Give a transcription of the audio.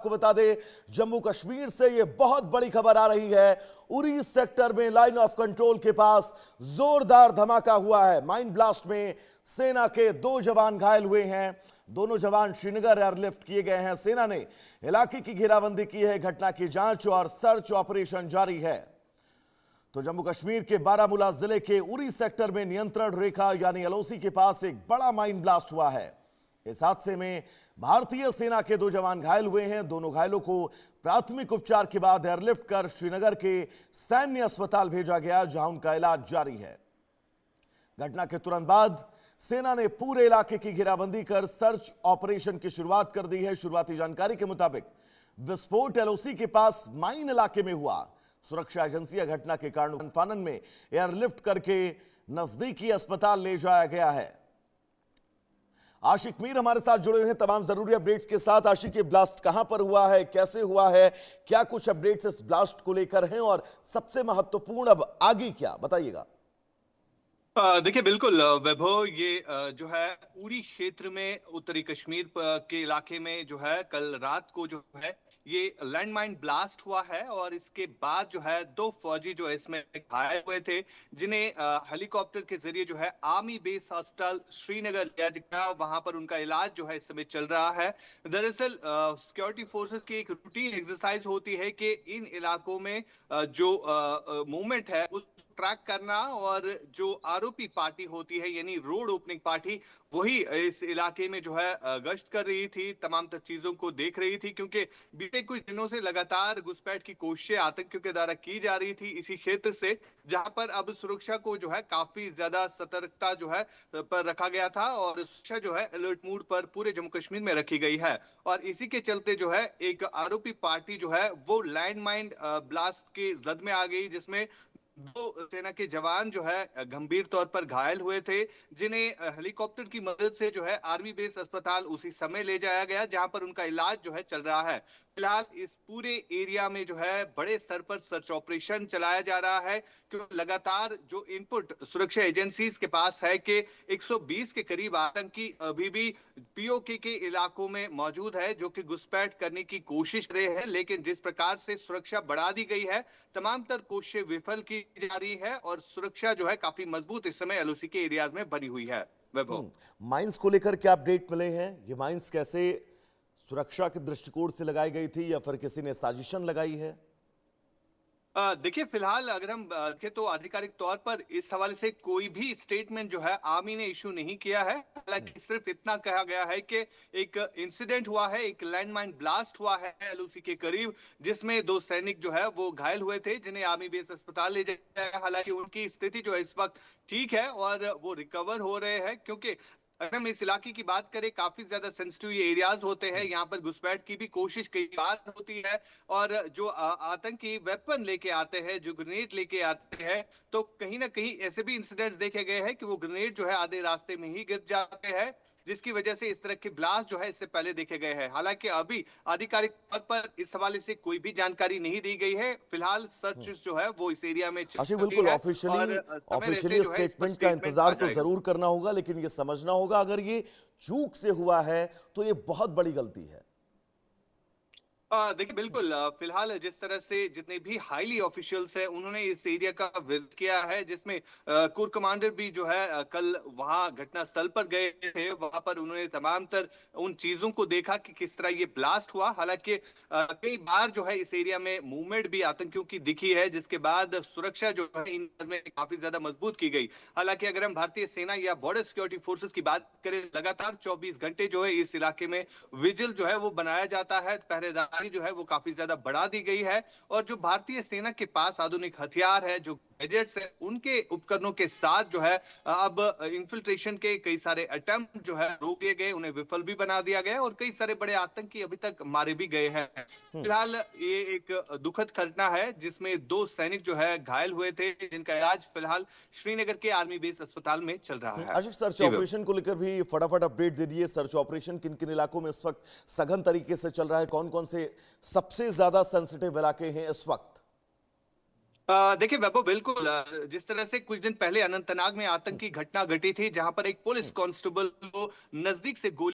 आपको बता दें, जम्मू कश्मीर से यह बहुत बड़ी खबर आ रही है। उरी सेक्टर में लाइन ऑफ कंट्रोल के पास जोरदार धमाका हुआ है। माइन ब्लास्ट में सेना के 2 जवान घायल हुए हैं। दोनों जवान श्रीनगर एयरलिफ्ट किए गए हैं। सेना ने इलाके की घेराबंदी की है। घटना की जांच और सर्च ऑपरेशन जारी है। तो जम्मू कश्मीर के बारामूला जिले के उरी सेक्टर में नियंत्रण रेखा यानी एलओसी के पास एक बड़ा माइन ब्लास्ट हुआ है। इस हादसे में भारतीय सेना के 2 जवान घायल हुए हैं। दोनों घायलों को प्राथमिक उपचार के बाद एयरलिफ्ट कर श्रीनगर के सैन्य अस्पताल भेजा गया, जहां उनका इलाज जारी है। घटना के तुरंत बाद सेना ने पूरे इलाके की घेराबंदी कर सर्च ऑपरेशन की शुरुआत कर दी है। शुरुआती जानकारी के मुताबिक विस्फोट एलओसी के पास माइन इलाके में हुआ। सुरक्षा एजेंसियां घटना के कारण फानन में एयरलिफ्ट करके नजदीकी अस्पताल ले जाया गया है। आशिक मीर हमारे साथ जुड़े हुए हैं तमाम जरूरी अपडेट्स के साथ। आशिक, ये ब्लास्ट कहां पर हुआ है, कैसे हुआ है, क्या कुछ अपडेट्स इस ब्लास्ट को लेकर हैं और सबसे महत्वपूर्ण अब आगे क्या, बताइएगा। देखिए बिल्कुल वैभव, ये जो है उरी क्षेत्र में उत्तरी कश्मीर के इलाके में जो है कल रात को जो है ये लैंड माइन ब्लास्ट हुआ है और इसके बाद जो है 2 फौजी जो है इसमें घायल हुए थे, जिन्हें हेलीकॉप्टर के जरिए जो है आर्मी बेस अस्पताल श्रीनगर लिया गया। वहां पर उनका इलाज जो है इस समय चल रहा है। दरअसल सिक्योरिटी फोर्सेस की एक रूटीन एक्सरसाइज होती है कि इन इलाकों में जो मूवमेंट है उस ट्रैक करना, और जो आरोपी पार्टी होती है यानी रोड ओपनिंग पार्टी, वही इस इलाके में जो है गश्त कर रही थी, तमाम चीजों को देख रही थी, क्योंकि बीते कुछ दिनों से लगातार घुसपैठ की कोशिशें आतंकियों के द्वारा की जा रही थी इसी क्षेत्र से, जहां पर अब सुरक्षा को जो है काफी ज्यादा सतर्कता जो है पर रखा गया था और सुरक्षा जो है अलर्ट मोड पर पूरे जम्मू कश्मीर में रखी गई है। और इसी के चलते जो है एक आरोपी पार्टी जो है वो लैंड माइन ब्लास्ट के जद में आ गई, जिसमें 2 सेना के जवान जो है गंभीर तौर पर घायल हुए थे, जिन्हें हेलीकॉप्टर की मदद से जो है आर्मी बेस अस्पताल उसी समय ले जाया गया, जहां पर उनका इलाज जो है चल रहा है। फिलहाल इस पूरे एरिया में जो है बड़े स्तर पर सर्च ऑपरेशन चलाया जा रहा है, क्योंकि लगातार जो इनपुट सुरक्षा एजेंसीज के पास है कि 120 के करीब आतंकी अभी भी पीओके के इलाकों में मौजूद है, जो कि घुसपैठ करने की कोशिश कर रहे हैं। लेकिन जिस प्रकार से सुरक्षा बढ़ा दी गई है, तमाम तर कोशिशें विफल की जा रही है और सुरक्षा जो है काफी मजबूत इस समय एलओसी के एरियाज में बनी हुई है। वैभव, माइंस को लेकर क्या अपडेट मिले हैं? ये माइंस कैसे सुरक्षा के दृष्टिकोण से लगाई गई थी या फिर किसी ने साजिशन लगाई है? देखिए फिलहाल अगर हम देखें तो आधिकारिक तौर पर इस हवाले से कोई भी स्टेटमेंट जो है आर्मी ने इशू नहीं किया है। हालांकि सिर्फ इतना कहा गया है कि एक इंसिडेंट हुआ है, एक लैंडमाइन ब्लास्ट हुआ है एलओसी के करीब, जिसमें 2 सैनिक जो है वो घायल हुए थे, जिन्हें आर्मी बेस अस्पताल ले जाया गया। हालांकि उनकी स्थिति जो है इस वक्त ठीक है और वो रिकवर हो रहे हैं, क्योंकि अगर हम इस इलाके की बात करें, काफी ज्यादा सेंसिटिव ये एरियाज होते हैं। यहाँ पर घुसपैठ की भी कोशिश कई बार होती है और जो आतंकी वेपन लेके आते हैं, जो ग्रेनेड लेके आते हैं, तो कहीं ना कहीं ऐसे भी इंसिडेंट्स देखे गए हैं कि वो ग्रेनेड जो है आधे रास्ते में ही गिर जाते हैं, जिसकी वजह से इस तरह के ब्लास्ट जो है इससे पहले देखे गए हैं। हालांकि अभी आधिकारिक तौर पर इस हवाले से कोई भी जानकारी नहीं दी गई है। फिलहाल सर्च जो है वो इस एरिया में चल आशिक, रही बिल्कुल है और समय रहते ऑफिशियली जो है इस पर स्टेटमेंट का स्टेटमेंट आ इंतजार तो जाएगा। जरूर करना होगा, लेकिन ये समझना होगा अगर ये चूक से हुआ है तो ये बहुत बड़ी गलती है। देखिए बिल्कुल फिलहाल जिस तरह से जितने भी हाईली ऑफिशियल्स हैं उन्होंने इस एरिया का विजिट किया है, जिसमें कोर कमांडर भी जो है कल वहां घटना स्थल पर गए थे। वहां पर उन्होंने तमाम तर उन चीजों को देखा कि किस तरह ये ब्लास्ट हुआ। हालांकि कई बार जो है इस एरिया में मूवमेंट भी आतंकियों की दिखी है, जिसके बाद सुरक्षा जो है इन में काफी ज्यादा मजबूत की गई। हालांकि अगर हम भारतीय सेना या बॉर्डर सिक्योरिटी फोर्सेस की बात करें, लगातार 24 घंटे जो है इस इलाके में विजिल जो है वो बनाया जाता है, पहरेदार जो है वो काफी ज्यादा बढ़ा दी गई है। और जो भारतीय सेना के पास आधुनिक हथियार है, जो गैजेट्स है, उनके उपकरणों के साथ जो है अब इन्फिल्ट्रेशन के कई सारे अटेम्प्ट जो है रोक दिए गए, उन्हें विफल भी बना दिया गया और कई सारे बड़े आतंकी अभी तक मारे भी गए हैं। फिलहाल ये एक दुखद घटना है, जिसमें 2 सैनिक जो है घायल हुए थे, जिनका इलाज फिलहाल श्रीनगर के आर्मी बेस अस्पताल में चल रहा है। आशिक, सर्च जी ऑपरेशन को लेकर भी फटाफट अपडेट दे दीजिए। सर्च ऑपरेशन किन किन इलाकों में इस वक्त सघन तरीके से चल रहा है? कौन कौन से सबसे ज्यादा सेंसिटिव इलाके हैं इस वक्त? देखिए वैभव, बिल्कुल जिस तरह से कुछ दिन पहले अनंतनाग में आतंकी घटना घटी थी, जहां पर एक पुलिस कांस्टेबल को नजदीक से गोली